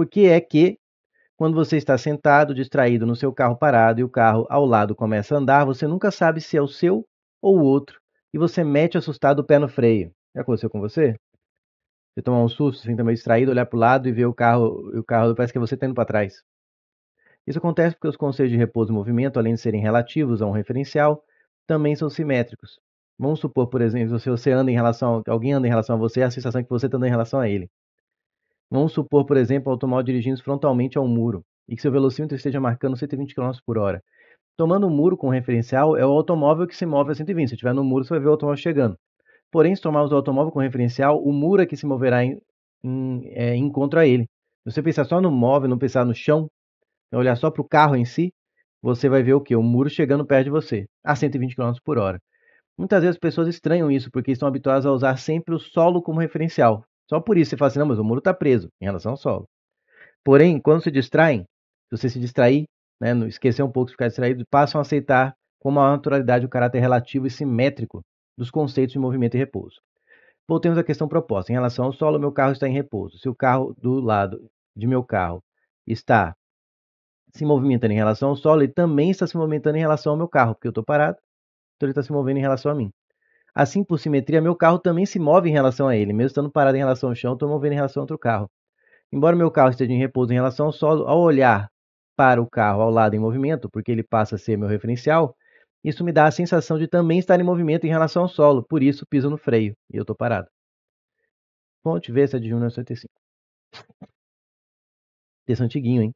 por que é que, quando você está sentado, distraído no seu carro parado e o carro ao lado começa a andar, você nunca sabe se é o seu ou o outro e você mete assustado o pé no freio. Já aconteceu com você? Você tomar um susto, assim, tá meio distraído, olhar para o lado e ver o carro parece que você está indo para trás. Isso acontece porque os conceitos de repouso e movimento, além de serem relativos a um referencial, também são simétricos. Vamos supor, por exemplo, se você anda em relação, alguém anda em relação a você, a sensação é que você está andando em relação a ele. Vamos supor, por exemplo, o automóvel dirigindo frontalmente a um muro e que seu velocímetro esteja marcando 120 km por hora. Tomando o muro como referencial, é o automóvel que se move a 120. Se estiver no muro, você vai ver o automóvel chegando. Porém, se tomarmos o automóvel como referencial, o muro é que se moverá em encontro a ele. Se você pensar só no móvel, não pensar no chão, olhar só para o carro em si, você vai ver o quê? O muro chegando perto de você, a 120 km por hora. Muitas vezes as pessoas estranham isso porque estão habituadas a usar sempre o solo como referencial. Só por isso você fala assim, não, mas o muro está preso em relação ao solo. Porém, quando se distraem, se você se distrair, né, esquecer um pouco de ficar distraído, passam a aceitar com maior naturalidade o caráter relativo e simétrico dos conceitos de movimento e repouso. Voltemos à questão proposta. Em relação ao solo, meu carro está em repouso. Se o carro do lado de meu carro está se movimentando em relação ao solo, ele também está se movimentando em relação ao meu carro, porque eu estou parado, então ele está se movendo em relação a mim. Assim, por simetria, meu carro também se move em relação a ele. Mesmo estando parado em relação ao chão, estou movendo em relação a outro carro. Embora meu carro esteja em repouso em relação ao solo, ao olhar para o carro ao lado em movimento, porque ele passa a ser meu referencial, isso me dá a sensação de também estar em movimento em relação ao solo, por isso piso no freio e eu estou parado. Fonte Vesta de 1985. Texto antiguinho, hein?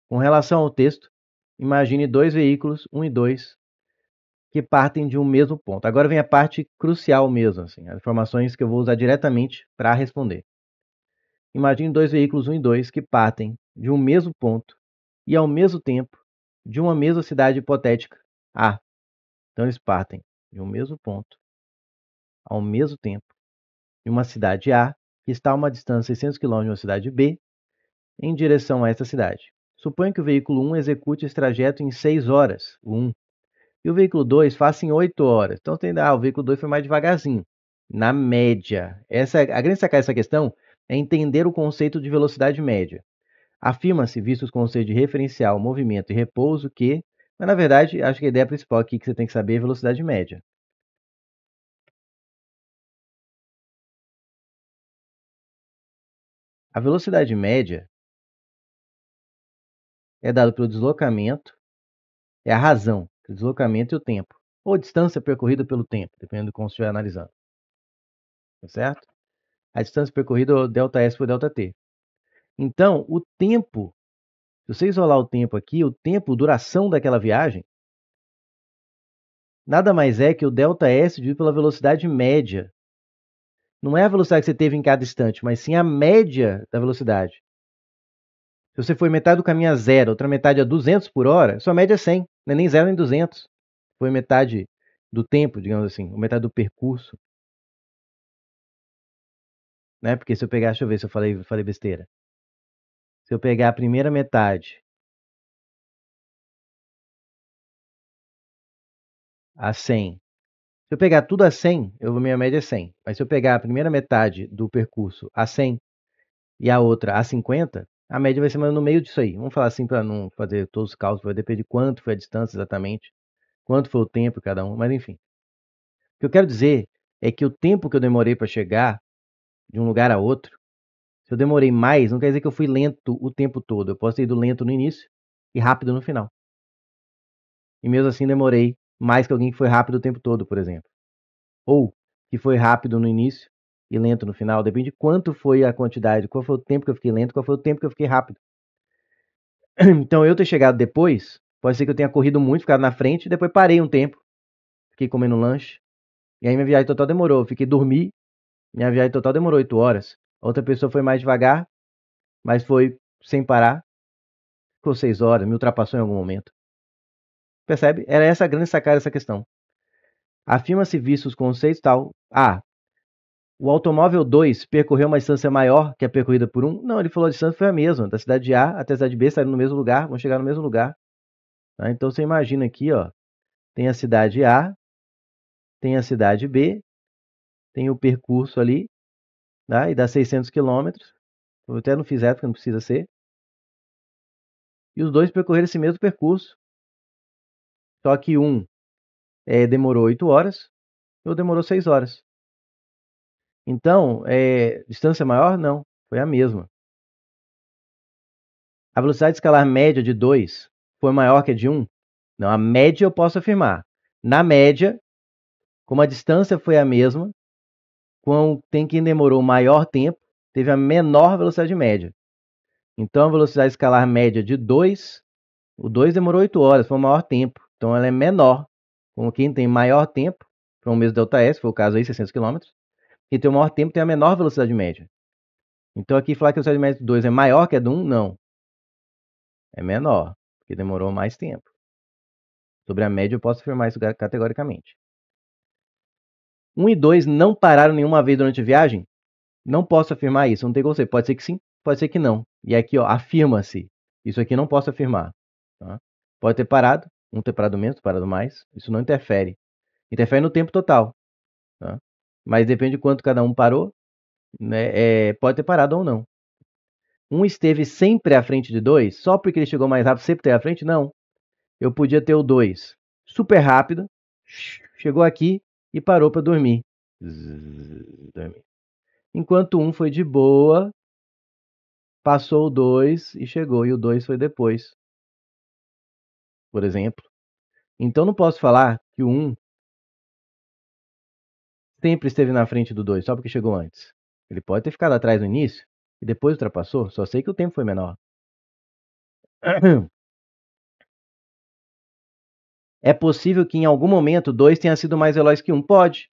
Com relação ao texto, imagine dois veículos, 1 e 2, que partem de um mesmo ponto. Agora vem a parte crucial mesmo, assim, as informações que eu vou usar diretamente para responder. Imagine dois veículos 1 e 2 que partem de um mesmo ponto e, ao mesmo tempo, de uma mesma cidade hipotética, A. Então, eles partem de um mesmo ponto, ao mesmo tempo, de uma cidade A, que está a uma distância de 600 km de uma cidade B, em direção a essa cidade. Suponha que o veículo 1 execute esse trajeto em 6 horas, o 1, e o veículo 2 faça em 8 horas. Então, o veículo 2 foi mais devagarzinho, na média. A grande sacada dessa questão é entender o conceito de velocidade média. Afirma-se, visto os conceitos de referencial, movimento e repouso, que, mas na verdade, acho que a ideia principal aqui que você tem que saber é a velocidade média. A velocidade média é dada pelo deslocamento, é a razão, o deslocamento e o tempo, ou distância percorrida pelo tempo, dependendo de como você estiver analisando. Tá certo? A distância percorrida é ΔS por ΔT. Então, o tempo, se você isolar o tempo aqui, o tempo, duração daquela viagem, nada mais é que o ΔS dividido pela velocidade média. Não é a velocidade que você teve em cada instante, mas sim a média da velocidade. Se você foi metade do caminho a 0, outra metade a 200 por hora, sua média é 100, não é nem 0 nem 200. Foi metade do tempo, digamos assim, ou metade do percurso. Né? Porque se eu pegar, deixa eu ver se eu falei besteira. Se eu pegar a primeira metade a 100, se eu pegar tudo a 100, minha média é 100. Mas se eu pegar a primeira metade do percurso a 100 e a outra a 50, a média vai ser mais no meio disso aí. Vamos falar assim para não fazer todos os cálculos, vai depender de quanto foi a distância exatamente, quanto foi o tempo cada um, mas enfim. O que eu quero dizer é que o tempo que eu demorei para chegar de um lugar a outro, se eu demorei mais, não quer dizer que eu fui lento o tempo todo. Eu posso ter ido lento no início e rápido no final. E mesmo assim demorei mais que alguém que foi rápido o tempo todo, por exemplo. Ou que foi rápido no início e lento no final. Depende de quanto foi a quantidade, qual foi o tempo que eu fiquei lento, qual foi o tempo que eu fiquei rápido. Então, eu ter chegado depois, pode ser que eu tenha corrido muito, ficado na frente, e depois parei um tempo, fiquei comendo lanche, e aí minha viagem total demorou. Eu fiquei dormir, minha viagem total demorou 8 horas. Outra pessoa foi mais devagar, mas foi sem parar, ficou 6 horas, me ultrapassou em algum momento. Percebe? Era essa a grande sacada dessa questão. Afirma-se visto os conceitos tal. O automóvel 2 percorreu uma distância maior que a percorrida por 1? Não, ele falou a distância foi a mesma. Da cidade A até a cidade B saíram no mesmo lugar, vão chegar no mesmo lugar. Tá? Então você imagina aqui, ó, tem a cidade A, tem a cidade B, tem o percurso ali, tá? E dá 600 quilômetros. Eu até não fiz época, não precisa ser. E os dois percorreram esse mesmo percurso. Só que um demorou 8 horas e o demorou 6 horas. Então, distância maior? Não, foi a mesma. A velocidade escalar média de 2 foi maior que a de 1? Não, a média eu posso afirmar. Na média, como a distância foi a mesma, tem quem demorou maior tempo, teve a menor velocidade média. Então, a velocidade escalar média de 2, o 2 demorou 8 horas, foi o maior tempo. Então, ela é menor. Como quem tem maior tempo, para um mesmo ΔS, foi o caso aí, 600 km, quem tem o maior tempo tem a menor velocidade média. Então, aqui falar que a velocidade média de 2 é maior que a de 1, não. É menor, porque demorou mais tempo. Sobre a média, eu posso afirmar isso categoricamente. 1 e 2 não pararam nenhuma vez durante a viagem? Não posso afirmar isso, não tem como ser. Pode ser que sim, pode ser que não. E aqui, ó, afirma-se. Isso aqui não posso afirmar. Tá? Pode ter parado, um ter parado menos, ter parado mais. Isso não interfere. Interfere no tempo total. Tá? Mas depende de quanto cada um parou, né? Pode ter parado ou não. Um esteve sempre à frente de 2, só porque ele chegou mais rápido, sempre ter à frente? Não. Eu podia ter o 2 super rápido, chegou aqui e parou para dormir. Dormir. Enquanto um foi de boa, passou o 2 e chegou, e o 2 foi depois, por exemplo. Então não posso falar que o 1 sempre esteve na frente do 2 só porque chegou antes. Ele pode ter ficado atrás no início e depois ultrapassou, só sei que o tempo foi menor. É possível que em algum momento 2 tenha sido mais veloz que 1? Pode,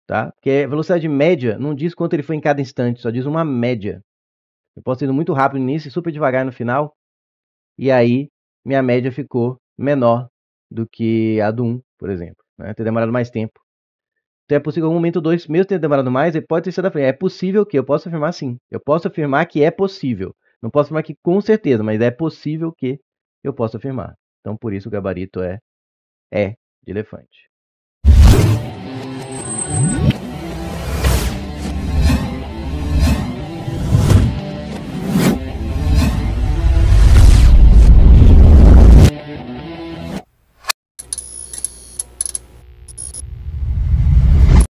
tá? Porque a velocidade média não diz quanto ele foi em cada instante, só diz uma média. Eu posso ir muito rápido no início e super devagar no final, e aí minha média ficou menor do que a do 1, por exemplo, né? Ter demorado mais tempo. Então é possível que em algum momento 2, mesmo tendo demorado mais, ele pode ter sido da frente. É possível que, eu posso afirmar sim. Eu posso afirmar que é possível. Não posso afirmar que com certeza, mas é possível que eu possa afirmar. Então por isso o gabarito é de elefante.